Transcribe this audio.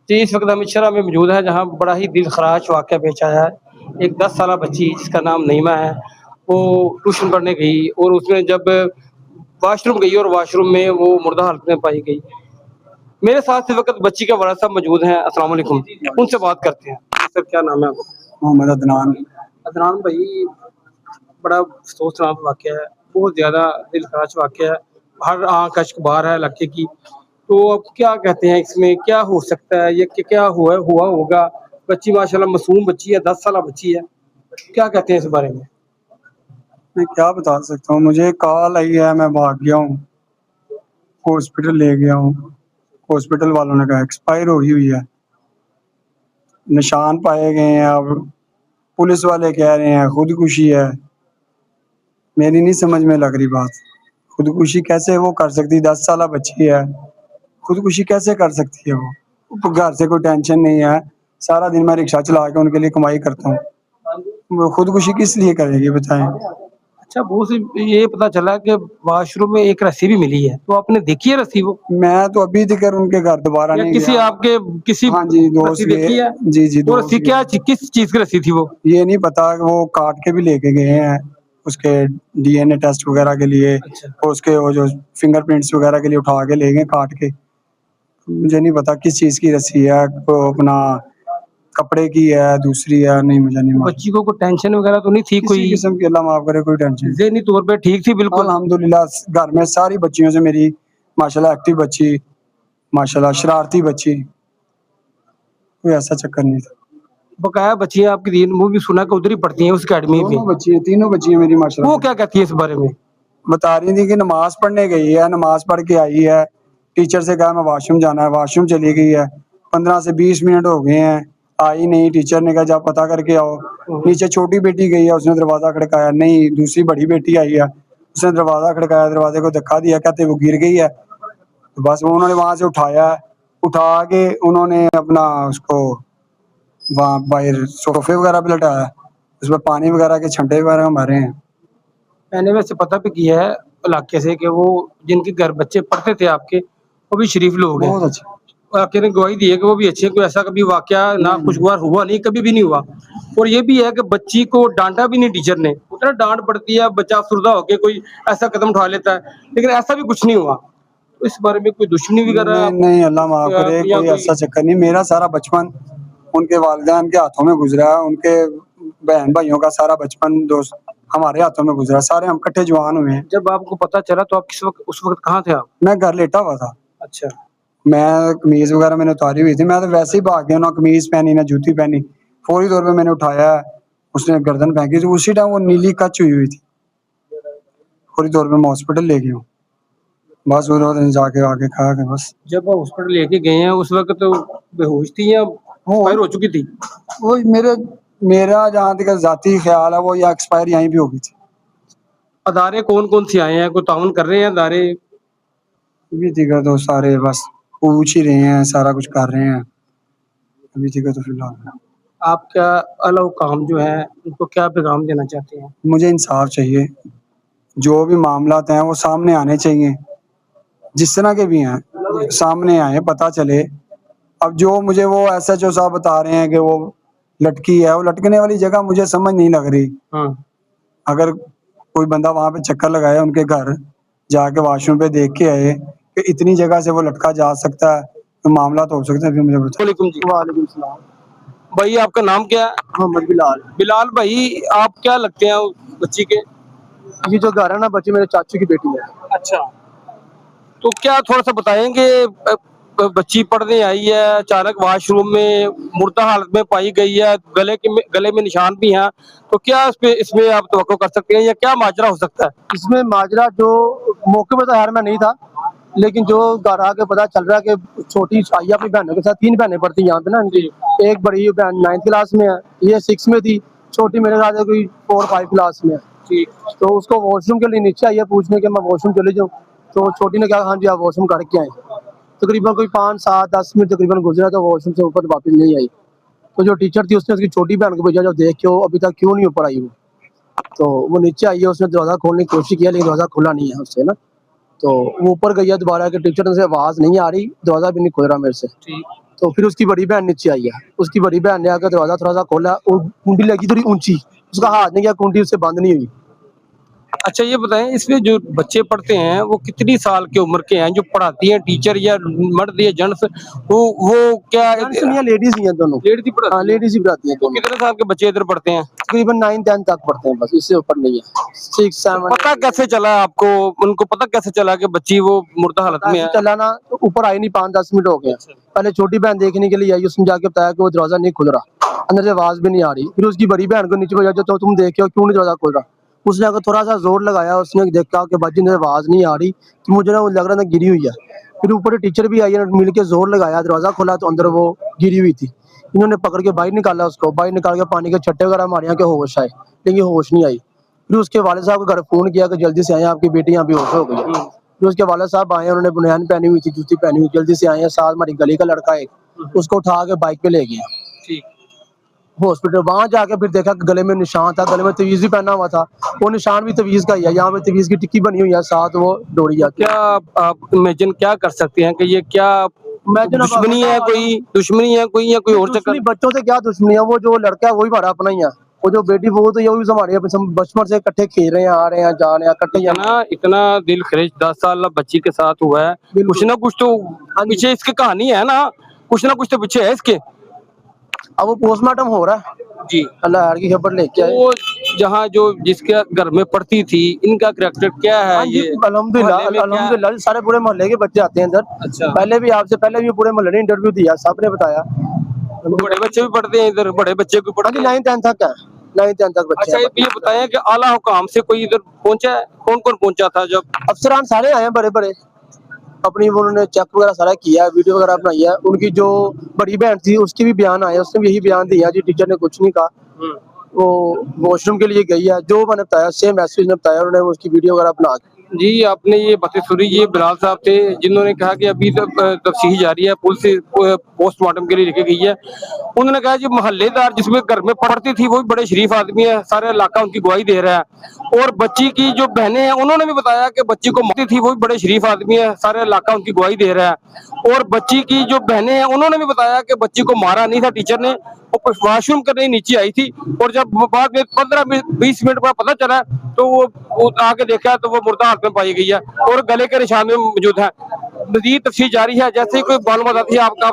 जी, इस वक़्त हम इशरा में मौजूद हैं जहाँ बड़ा ही दिल ख़राश वाक़या पेश आया है। एक 10 साला बच्ची जिसका नाम नईमा है, वो ट्यूशन पढ़ने गई और उसमें जब वॉशरूम गई और वॉशरूम में वो मुर्दा हालत में पाई गई। मेरे साथ इस वक़्त बच्ची के वालिद साहब मौजूद हैं, अस्सलाम वालेकुम। उनसे बात करते हैं। सर क्या नाम है आपका? मोहम्मद अदनान। अदनान भाई, बड़ा अफ़सोसनाक वाक़या है, बहुत ज़्यादा दिल ख़राश वाक़या है, हर आँख अश्क बार है लड़के की। तो अब क्या कहते हैं इसमें क्या हो सकता है? ये क्या हुआ होगा? बच्ची माशाल्लाह मासूम बच्ची है, 10 साला बच्ची है। क्या कहते हैं इस बारे में? मैं क्या बता सकता हूँ, मुझे कॉल आई है, मैं भाग गया हूँ, हॉस्पिटल ले गया हूँ। हॉस्पिटल वालों ने कहा एक्सपायर होगी हुई है, निशान पाए गए हैं। अब पुलिस वाले कह रहे हैं खुदकुशी है। मेरी नहीं समझ में लग रही बात। खुदकुशी कैसे वो कर सकती है? 10 साला बच्ची है, खुदकुशी कैसे कर सकती है वो? घर से कोई टेंशन नहीं है, सारा दिन मैं रिक्शा चला के उनके लिए कमाई करता हूँ, वो खुदकुशी किस लिए करेगी बताएं? अच्छा, वो सिर्फ़ ये पता चला कि वॉशरूम में एक रस्सी भी मिली है, तो आपने देखी है रस्सी वो? मैं तो अभी तक उनके घर दोबारा या नहीं किसी गया। आपके किसी हाँ जी, दोस्त रस्सी गए। देखी है? जी, जी, वो दोस्त रस्सी क्या गए। किस चीज़ की रस्सी थी वो? ये नहीं पता, वो काट के भी लेके गए हैं, उसके डीएनए टेस्ट वगैरह के लिए, अच्छा। और उसके वो जो फिंगरप्रिंट्स वगैरह के लिए उठा के ले गए काट के। मुझे नहीं पता किस चीज़ की रस्सी है, वो अपना कपड़े की है, दूसरी है, नहीं मुझे नहीं मालूम। बच्ची को कोई टेंशन वगैरह तो नहीं थी किसी कोई? किस्म की अल्लाह माफ़ करे, कोई टेंशन नहीं। ज़हनी तौर पे ठीक थी बिल्कुल? अल्हम्दुलिल्लाह घर में सारी बच्चियों से मेरी माशाल्लाह एक्टिव बच्ची, माशाल्लाह शरारती बच्ची, कोई ऐसा चक्कर नहीं था। बकाया बच्चियाँ आपकी दीन वो भी सुना कि उधर ही पढ़ती हैं उस अकेडमी में। दोनों बच्ची हैं, तीनों बच्ची हैं मेरी माशाल्लाह वो से। क्या कहती है इस बारे में? बता रही थी कि नमाज़ पढ़ने गई है, नमाज़ पढ़ के आई है, टीचर से कहा मैं वॉशरूम जाना है, वॉशरूम चली गई है। 15 से 20 मिनट हो गए हैं, आई नहीं। टीचर ने कहा जाओ पता करके आओ। नीचे छोटी बेटी गई है, उसने दरवाज़ा खड़काया, नहीं। दूसरी बड़ी बेटी आई है, उसने दरवाज़ा खड़काया, दरवाजे को धक्का दिया, कहते वो गिर गई है। तो बस उन्होंने वहाँ से उठाया, उठा के उन्होंने अपना उसको वहाँ बाहर सोफ़े वगैरह पे लटाया, उसमें पानी वगैरह के छंटे वगैरह मारे हैं। मैंने वैसे पता भी किया है इलाके से कि वो जिनके घर बच्चे पढ़ते थे आपके, वो भी शरीफ लोग हैं। बहुत अच्छे। आके ने गवाही दी है कि वो भी अच्छे हैं, कोई ऐसा कभी वाक़या ना खुशगवार हुआ नहीं, कभी भी नहीं हुआ। और ये भी है कि बच्ची को डाँटा भी नहीं टीचर ने, उतना डाँट पड़ती है, बच्चा अफसरदा होके कोई ऐसा कदम उठा लेता है, लेकिन ऐसा भी कुछ नहीं हुआ। तो इस बारे में कोई दुश्मनी वगैरह नहीं, नहीं, अल्लाह माफ़ करे, या कोई कोई ऐसा चक्कर नहीं। मेरा सारा बचपन उनके वालिदैन के हाथों में गुज़रा है, उनके बहन-भाइयों का सारा बचपन दोस्त हमारे हाथों में गुज़रा, सारे हम इकट्ठे जवान हुए हैं। जब आपको पता चला तो आप उस वक़्त कहाँ थे आप? मैं घर लेटा हुआ था, अच्छा। मैं कमीज़ वगैरह मैंने उतारी हुई थी, मैं तो वैसे ही भाग गया, ना कमीज़ पहनी, ना जूती पहनी। फौरी तौर पे मैंने उठाया, उसने गर्दन फेंकी, तो उसी टाइम वो नीली कच हुई हुई थी। फौरी तौर पे मैं हॉस्पिटल ले गया हूँ, बस उन्होंने जाके आके कहा कि बस जब आप हॉस्पिटल लेके गए हैं उस वक़्त तो बेहोश थी या हो एक्सपायर हो चुकी थी? वो मेरा जहाँ तक ज़ाती ख़्याल है, वो या एक्सपायर यहीं पे हो गई थी। अदारे कौन-कौन से आए हैं? कोई ताउन कर रहे हैं अदारे? अभी तक तो सारे बस पूछ ही रहे हैं, सारा कुछ कर रहे हैं। अभी तक तो फिलहाल आप क्या आला हुकाम जो हैं उनको क्या पैगाम देना चाहते हैं? मुझे इंसाफ चाहिए। जो भी मामलात हैं वो सामने आने चाहिए, जिस तरह के भी हैं सामने आए, पता चले। अब जो मुझे वो एसएचओ साहब बता रहे हैं कि वो लटकी है, वो लटकने वाली जगह मुझे समझ नहीं लग रही। हाँ। अगर कोई बंदा वहाँ पे चक्कर लगाए उनके घर, जाके वॉशरूम पे देख के आए कि इतनी जगह से वो लटका जा सकता है, तो मामला तो हो सकता है, फिर मुझे बताएँ। वालेकुम जी। वालेकुम सलाम। भाई आपका नाम क्या है? मोहम्मद बिलाल। बिलाल भाई आप क्या लगते हैं उस बच्ची के? ये जो घर है ना, बच्ची मेरे चाचू की बेटी है। अच्छा। तो क्या थोड़ा-सा बताएँगे बच्ची पढ़ने आई है, अचानक वॉशरूम में मुर्दा हालत में पाई गई है, गले में निशान भी हैं, तो क्या इसमें आप तवक्को कर सकते हैं या क्या माजरा हो सकता है? इसमें माजरा जो मौके पे तो खैर मैं नहीं था, लेकिन जो घर आके पता चल रहा है कि छोटी आई है अपनी बहनों के साथ, 3 बहनें पढ़ती हैं यहाँ पे ना इनकी। एक बड़ी बहन 9th क्लास में है, ये 6 में थी, छोटी मेरे साथ है कोई 4-5 क्लास में है। ठीक। तो उसको वॉशरूम के लिए नीचे आई है पूछने के मैं वॉशरूम चली जाऊँ, तो छोटी ने कहा हाँ जी आप वॉशरूम करके आए। तकरीबन कोई 5-7-10 मिनट तकरीबन गुजरा तो वॉशरूम से ऊपर वापस नहीं आई। तो जो टीचर थी उसने उसकी छोटी बहन को भेजा, जो देख के वो अभी तक क्यों नहीं ऊपर आई वो। तो वो नीचे आई है, उसने दरवाज़ा खोलने की कोशिश किया लेकिन दरवाज़ा खुला नहीं है उससे ना। तो वो ऊपर गई है दोबारा कि टीचर से आवाज़ नहीं आ रही, दरवाज़ा भी नहीं खुल रहा मेरे से। ठीक। तो फिर उसकी बड़ी बहन नीचे आई है, उसकी बड़ी बहन ने आकर दरवाजा थोड़ा सा खोला और कुंडी लगी थोड़ी ऊंची, उसका हाथ नहीं गया, कुंडी उससे बंद नहीं हुई। अच्छा ये बताएं, इसमें जो बच्चे पढ़ते हैं वो कितनी साल की उम्र के हैं, जो पढ़ाती हैं टीचर या मर्द या जेंट्स, वो क्या जेंट्स नहीं है, लेडीज ही हैं दोनों। लेडीज ही पढ़ाती हाँ, हैं? लेडीज ही पढ़ाती हैं तो दोनों। कितने साल के बच्चे इधर पढ़ते हैं? तकरीबन 9-10 तक पढ़ते हैं, बस इससे ऊपर नहीं है। 6, 7 पता कैसे चला आपको, उनको पता कैसे चला कि बच्ची वो मुर्दा हालत में है? चला ना, तो ऊपर आई नहीं, 5-10 मिनट हो गए। पहले छोटी बहन देखने के लिए आई, उसने जाके बताया कि वो दरवाजा नहीं खुल रहा, अंदर से आवाज भी नहीं आ रही। फिर उसकी बड़ी बहन को नीचे भेजा, तो तुम देखे हो क्यों नहीं दरवाजा खुल रहा। उसने अगर थोड़ा सा जोर लगाया, उसने देखा कि बच्ची ने आवाज नहीं आ रही, तो मुझे ना वो लग रहा था गिरी हुई है। फिर ऊपर टीचर भी आई है, मिल के जोर लगाया, दरवाजा खोला तो अंदर वो गिरी हुई थी। इन्होंने पकड़ के बाहर निकाला, उसको बाहर निकाल के पानी के छट्टे वगैरह मारे कि होश आए, लेकिन होश नहीं आई। फिर उसके वाले साहब को घर फोन किया कि जल्दी से आए, आपकी बेटी यहाँ बेहोश हो गई है। फिर उसके वाले साहब आए, उन्होंने बुनियान पहनी हुई थी, जूती पहनी हुई, जल्दी से आए हैं। साथ हमारी गली का लड़का है, उसको उठा के बाइक पे ले गए ठीक। हॉस्पिटल। वहां जाके फिर देखा कि गले में निशान था, गले में तवीज भी पहना हुआ था, वो निशान भी तवीज का ही है, यहाँ पे तवीज की टिक्की बनी हुई है, साथ वो डोरी आती क्या आप इमेजिन क्या कर सकते हैं कि ये क्या Imagine अब दुश्मनी है, कोई दुश्मनी है कोई, या कोई और चक्कर? दुश्मनी बच्चों से क्या दुश्मनी है, वो जो लड़का है वही हमारा अपना ही है, वो जो बेटी वो तो ये भी हमारे बचपन से इकट्ठे खेल रहे हैं, आ रहे हैं, जा रहे हैं, इकट्ठे ही हैं। इतना दिल खरीज 10 साल बच्ची के साथ हुआ है, बिल्कुल। कुछ ना कुछ तो पीछे इसकी कहानी है ना, कुछ ना कुछ तो पीछे है इसके। अब वो पोस्टमार्टम हो रहा है, जी। अल्लाह यार की खबर लेके आए। वो जहाँ जो जिसके घर में पढ़ती थी, इनका करैक्टर क्या है? हाँ जी, ये अल्हम्दुलिल्लाह मोहल्ले में क्या- अल्हम्दुलिल्लाह सारे पूरे मोहल्ले के बच्चे आते हैं इधर। अच्छा। पहले भी आपसे पहले भी पूरे मोहल्ले ने इंटरव्यू दिया, सबने बताया। बड़े बच्चे भी पढ़ते हैं इधर, बड़े बच्चे भी हाँ पढ़ते जी, हैं? 9-10 तक है, 9-10 तक बच्चे अच्छा हैं। ये बताएं कि आला हुकाम से कोई इधर पहुंचा है? कौन कौन पहुंचा था जब? अफसरान सारे आए हैं बड़े बड़े, अपनी उन्होंने चेक वगैरह सारा किया है, वीडियो वगैरह बनाई है। उनकी जो बड़ी बहन थी उसकी भी बयान आया, उसने भी यही बयान दिया जी, टीचर ने कुछ नहीं कहा, वो वॉशरूम के लिए गई है, जो मैंने बताया सेम मैसेज ने बताया, उन्होंने उसकी वीडियो वगैरह बना के। जी आपने ये बातें सुनी, ये बिलाल साहब थे जिन्होंने कहा कि अभी तफ्सीह जारी है, पुलिस से पोस्टमार्टम के लिए लेके गई है। उन्होंने कहा जी मोहल्लेदार जिसमें घर में पढ़ती थी वो भी बड़े शरीफ आदमी है, सारा इलाका उनकी गवाही दे रहा है। और बच्ची की जो बहनें हैं उन्होंने भी बताया कि बच्ची को मारती थी वो भी बड़े शरीफ आदमी है, सारा इलाका उनकी गवाही दे रहा है। और बच्ची की जो बहनें हैं उन्होंने भी बताया कि बच्ची को मारा नहीं था टीचर ने, वो वॉशरूम करने नीचे आई थी, और जब बाद में 15-20 मिनट बाद पता चला तो वो आके देखा तो वो मुर्दा हालत में पाई गई है और गले के निशान में मौजूद है। मजीद तफ्सीर जारी है, जैसे ही कोई मालूमात आती है आपका